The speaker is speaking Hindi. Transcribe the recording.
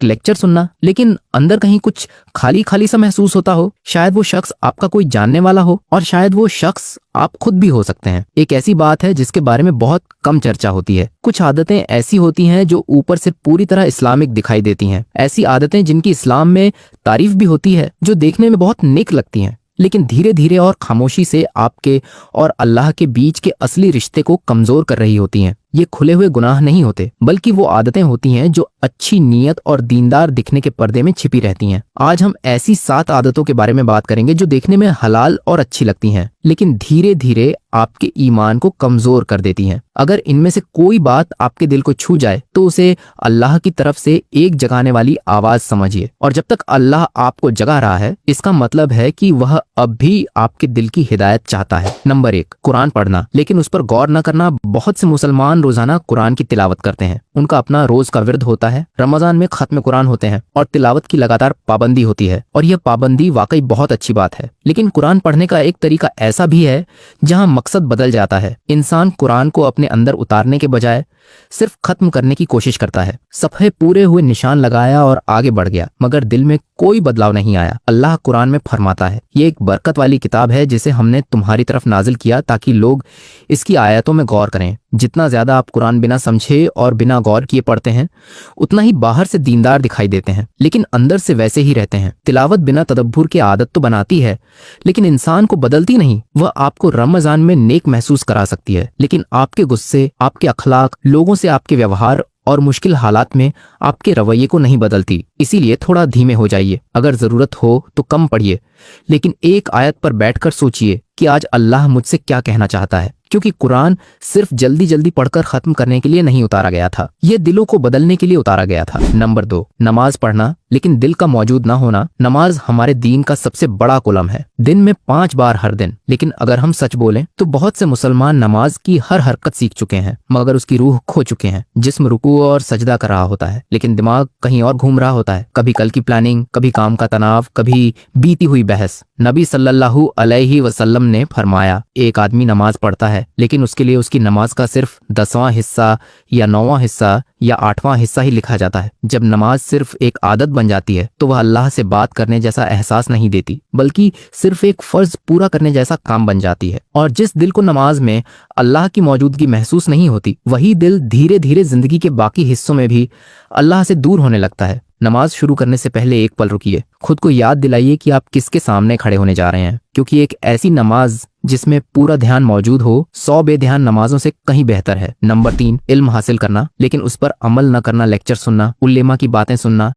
लेक्चर सुनना, लेकिन अंदर कहीं कुछ खाली खाली सा महसूस होता हो। शायद वो शख्स आपका कोई जानने वाला हो, और शायद वो शख्स आप खुद भी हो सकते हैं। एक ऐसी बात है जिसके बारे में बहुत कम चर्चा होती है। कुछ आदतें ऐसी होती हैं जो ऊपर से पूरी तरह इस्लामिक दिखाई देती हैं। ऐसी आदतें जिनकी इस्लाम में तारीफ भी होती है, जो देखने में बहुत नेक लगती हैं, लेकिन धीरे धीरे और खामोशी से आपके और अल्लाह के बीच के असली रिश्ते को कमजोर कर रही होती हैं। ये खुले हुए गुनाह नहीं होते, बल्कि वो आदतें होती हैं जो अच्छी नीयत और दीनदार दिखने के पर्दे में छिपी रहती हैं। आज हम ऐसी 7 आदतों के बारे में बात करेंगे जो देखने में हलाल और अच्छी लगती हैं, लेकिन धीरे धीरे आपके ईमान को कमजोर कर देती हैं। अगर इनमें से कोई बात आपके दिल को छू जाए तो उसे अल्लाह की तरफ से एक जगाने वाली आवाज समझिए, और जब तक अल्लाह आपको जगा रहा है, इसका मतलब है कि वह अब भी आपके दिल की हिदायत चाहता है। नंबर 1, कुरान पढ़ना, लेकिन उस पर गौर न करना। बहुत से मुसलमान रोजाना कुरान की तिलावत करते हैं। उनका अपना रोज का विर्द होता है। रमजान में खत्म कुरान होते हैं और तिलावत की लगातार पाबंदी होती है, और यह पाबंदी वाकई बहुत अच्छी बात है। लेकिन कुरान पढ़ने का एक तरीका ऐसा भी है जहां मकसद बदल जाता है। इंसान कुरान को अपने अंदर उतारने के बजाय सिर्फ खत्म करने की कोशिश करता है। सफ़े पूरे हुए निशान लगाया और आगे बढ़ गया, मगर दिल में कोई बदलाव नहीं आया। अल्लाह कुरान में फरमाता है, ये एक बरकत वाली किताब है जिसे हमने तुम्हारी तरफ नाजिल किया ताकि लोग इसकी आयतों में गौर करें। जितना ज्यादा आप कुरान बिना समझे और बिना गौर किए पढ़ते हैं, उतना ही बाहर से दीनदार दिखाई देते हैं, लेकिन अंदर से वैसे ही रहते हैं। तिलावत बिना तदब्बुर की आदत तो बनाती है, लेकिन इंसान को बदलती नहीं। वह आपको रमजान में नेक महसूस करा सकती है, लेकिन आपके गुस्से, आपके अखलाक, लोगों से आपके व्यवहार और मुश्किल हालात में आपके रवैये को नहीं बदलती। इसीलिए थोड़ा धीमे हो जाइए। अगर जरूरत हो तो कम पढ़िए, लेकिन एक आयत पर बैठकर सोचिए कि आज अल्लाह मुझसे क्या कहना चाहता है, क्योंकि कुरान सिर्फ जल्दी जल्दी पढ़कर खत्म करने के लिए नहीं उतारा गया था, ये दिलों को बदलने के लिए उतारा गया था। नंबर 2, नमाज पढ़ना लेकिन दिल का मौजूद ना होना। नमाज हमारे दीन का सबसे बड़ा कुलम है, दिन में 5 बार हर दिन। लेकिन अगर हम सच बोलें तो बहुत से मुसलमान नमाज की हर हरकत सीख चुके हैं, मगर उसकी रूह खो चुके हैं। जिस्म रुकू और सजदा कर रहा होता है, लेकिन दिमाग कहीं और घूम रहा होता है। कभी कल की प्लानिंग, कभी काम का तनाव, कभी बीती हुई बहस। नबी सल्लल्लाहु अलैहि वसल्लम ने फरमाया, एक आदमी नमाज पढ़ता है, लेकिन उसके लिए उसकी नमाज का सिर्फ 10वां हिस्सा या 9वां हिस्सा या 8वां हिस्सा ही लिखा जाता है। जब नमाज सिर्फ एक आदत बन जाती है तो वह अल्लाह से बात करने जैसा एहसास नहीं देती, बल्कि सिर्फ एक फर्ज पूरा करने जैसा काम बन जाती है। और जिस दिल को नमाज में अल्लाह की मौजूदगी महसूस नहीं होती, वही दिल धीरे धीरे जिंदगी के बाकी हिस्सों में भी अल्लाह से दूर होने लगता है। नमाज शुरू करने से पहले एक पल रुकिए, खुद को याद दिलाइए कि आप किसके सामने खड़े होने जा रहे हैं, क्योंकि एक ऐसी नमाज जिसमें पूरा ध्यान मौजूद हो 100 बेध्यान नमाजों से कहीं बेहतर है। नंबर 3, इल्म हासिल करना लेकिन उस पर अमल न करना। लेक्चर सुनना, उल्लेमा की बातें सुनना